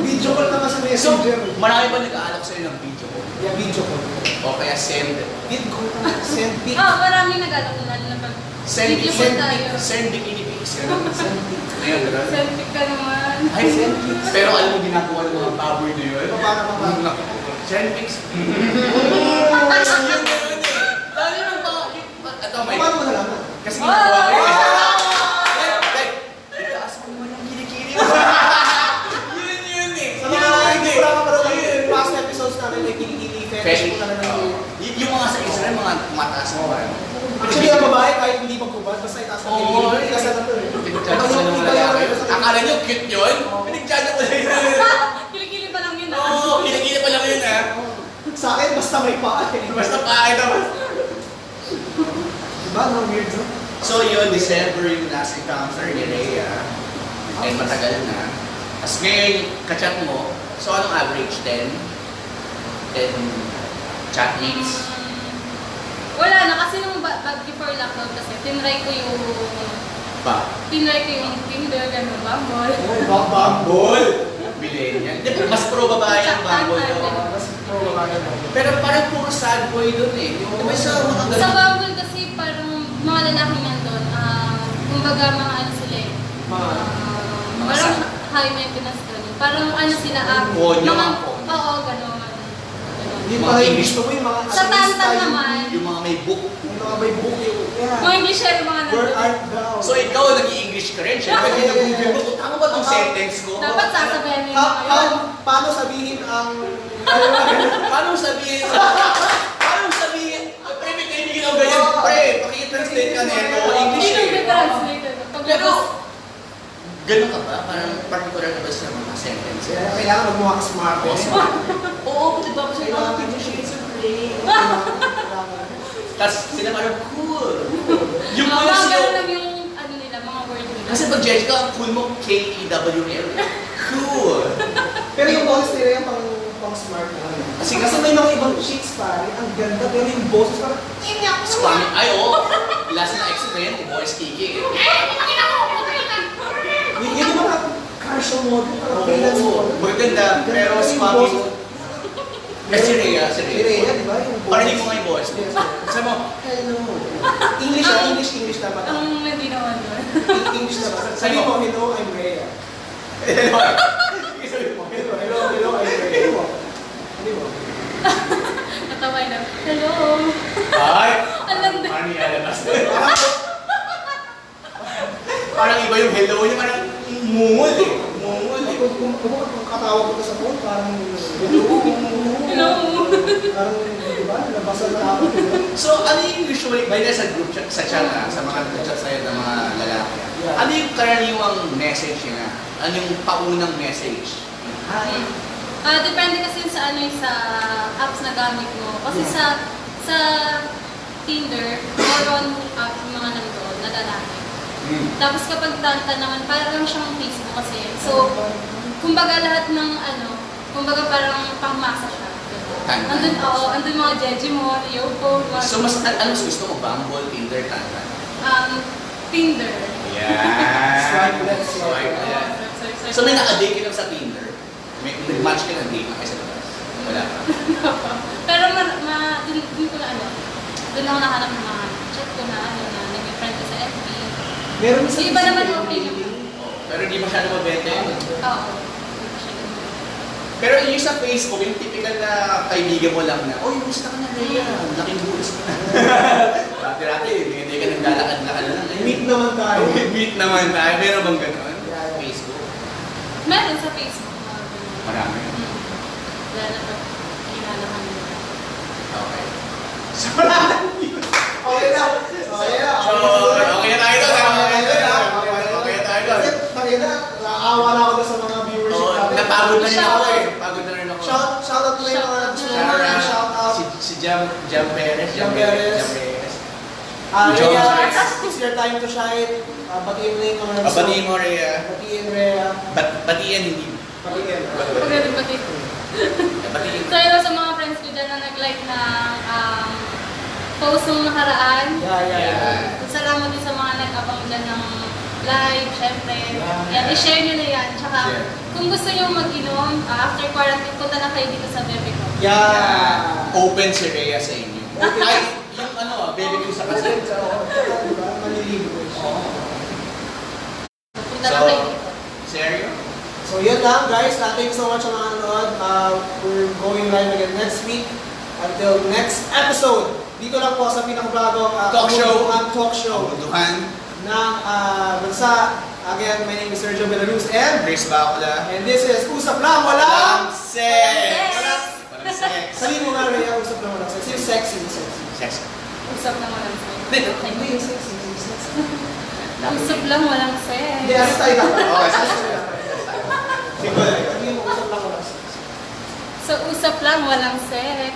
Video call naman sa So, messenger. marami ba nag-aalok sa'yo ng video ko? Yeah, video call. O kaya send. Video call naman. Send pic. Maraming nag-alok na lalo na pag Send video send call tayo. send bikini pics. Ganun. Send pic. Ayun, ganun. Selfie ka naman. Ay, send pics. Pero alam mo ginagawa ng mga baboy na yun? Paano? Send pics. Yun, ganun eh. Dami ng mga... Ito, may... Paano mo nalaman? Kasi ginagawa ko yun. Like, itaas mo naman yung kilikili mo. Yun eh. Sa mga hindi ko nakapanood ng past episodes namin, may kilikili fetish ko na lang. Yung mga sa Israel, mga mataas mo ba? Actually, ang babae, kahit hindi magkubad, basta itaas ng kilikili. Hindi kasi na to eh. Pinagdadya ko ng mga lalaki. Akala nyo cute yun? Pinagdadya ko lang yun. Kilikili pa lang yun ah. Oo, kilikili pa lang yun ah. Sa akin, basta may paa eh. Basta pahay naman. Diba? No weird, no? So yun, December yung last encounter ni Rhea. And matagal na. Tapos ngayon, kachat mo. So anong average? 10? 10 chatmates? Wala na kasi nung before lockdown kasi tinry ko yung Tinder, gano'n, Bumble. Bumble! Millennial. Di ba, mas pro babae ang Bumble doon. Mas pro babae mo. Pero parang puro sad boy doon eh. Di ba sa mga Sa Bumble kasi parang mga lalaki niyan doon, kumbaga mga ano sila eh. Parang high maintenance doon. Parang ano sila, Konyo, mga, konyo. oo, gano'n. Yung mga English mo yung mga Sa tantan naman. Yung mga may book. Yung mga may book yung... Mga Englishero, mga Word nandun. art daw. So ikaw, nag-i-English ka rin. Siyempre, Tama ba itong sentence ko? Dapat sasabihin mo yung mga yun. Paano sabihin ang Paano sabihin? Paano sabihin? Pre, may kaibigan ako ganyan. Pre, pakitranslate ka nito. English Hindi eh. ko translate. Pero, ganun ka ba? Parang particular ka ba sa mga sentence? Kailangan magmukha ka smart. Oo, smart. Oo, pati ba kasi Kailangan mga ka shades of Kailangan. Tapos sila parang cool. Yung Mga pala ganun siya. lang yung ano nila, mga word nila. Kasi pag judge ka, ang cool mo, K-E-W-L. Cool. Pero yung boses nila yung pang smart na ano. Kasi may mga ibang chicks pare, ang ganda pero yung boses parang Squammy. Ay, oo. Last na ex ko yan, yung Boys Kiki. Yun yung mga casual model, parang freelance Oo. model. Maganda, pero Ganda yung squammy boses. mo. Eh, si Rhea, si Si Rhea, di ba? Yung Parang boses. hindi mo nga yung voice mo. Yes. Sabi mo, Hello. English dapat. Ang hindi naman doon. English dapat. Sabi mo, hello, I'm Rhea. hello. Hello, I'm Rhea. Hindi mo. Nataway na. Hello. Ay! Alam na. Parang nilalabas na. Parang iba yung hello niya, parang mungol eh. Mungol eh. Kung katawag ko sa phone, parang Hello. Parang, di ba? Nabasa na ako. So, ano yung usually, by the sa group chat, sa chat sa mga chat sa'yo ng mga lalaki, Yeah. ano yung karaniwang message niya? Ano yung paunang message? Hi. Depende kasi yun sa ano yung sa apps na gamit mo. Kasi sa Tinder, more on app yung mga nandoon na lalaki. Tapos kapag Tanta naman, parang siyang Facebook kasi. So, kumbaga lahat ng ano, kumbaga parang pangmasa siya. Tantan. Andun mga Jeji mo, Yoko, mga... So, mas ano mas gusto mo? Bumble, Tinder, Tantan? Tinder. Yeah. Swipe left, Swipe left. So, may naka-date ka lang sa Tinder? May nag-match ka ng date na kayo sa labas? Wala pa. Pero dun ko na ano, dun ako nakahanap ng mga chat ko na ano na, naging friend ko sa FB. Meron Yung iba naman okay naman. Pero hindi masyado mabenta yun. Oo. Hindi ko siya ganun. Pero yung sa Facebook, yung typical na kaibigan mo lang na, oy, gusto ka na Rhea, laking bulos mo na. Dati-dati, hindi ka naglalakad-lakad na lang. Meet naman tayo. Meet naman tayo. Meron bang gano'n? Yeah. Facebook? Meron sa Facebook. Mga ganun. Marami. Lalo na pag kilala ka nila. Okay. So, Okay na. Okay na. okay na tayo doon. Okay na tayo doon. Kasi, pakita, naawa na ako doon sa mga viewership Oo, natin. napagod na rin ako eh. Pagod na rin ako. Shout out to yung mga Shout shout out. Si Jam Perez. Jam Perez. John Rhea, Perez. it's your time to shine. Batiin mo yung mga Batiin mo, Rhea. Batiin, Rhea. Batiin, hindi. Batiin. Pagdating pati. Batiin. So, yun sa mga friends ko dyan na nag-like ng post nung nakaraan. Yeah. Salamat din sa mga nag-abang dyan ng live, syempre. Yeah. Yan, i-share nyo na yan. Tsaka, Share. kung gusto nyo mag-inom, after quarantine, punta na kayo dito sa Bebe ko. Yeah. Open si Rhea sa inyo. Ay, yung ano, baby ko sa kasi. Diba? Maliligo. Punta na kayo dito. Seryo? So yun lang guys, thank you so much sa mga nanonood. We're going live again next week. Until next episode, dito lang po sa pinakabagong talk show Kamunduhan. ng bansa. Again, my name is Sergio Belarus and Chris Bacula. this is Usap Lang Walang sex! Walang Walang sex. Sabihin mo nga Rhea, Usap Lang Walang Sex. Yung sexy. Sex. Usap lang walang sex. Hindi yung sexy. Usap lang walang sex. Hindi, ano tayo dapat? Okay, Sabihin mo, Usap Lang Walang Sex. So, usap lang walang sex.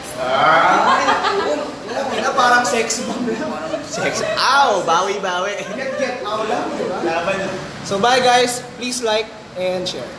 Wala, parang sexy bomb lang. Sex. Ow! Bawi-bawi. Get out lang, di ba? Laban. So bye guys, please like and share.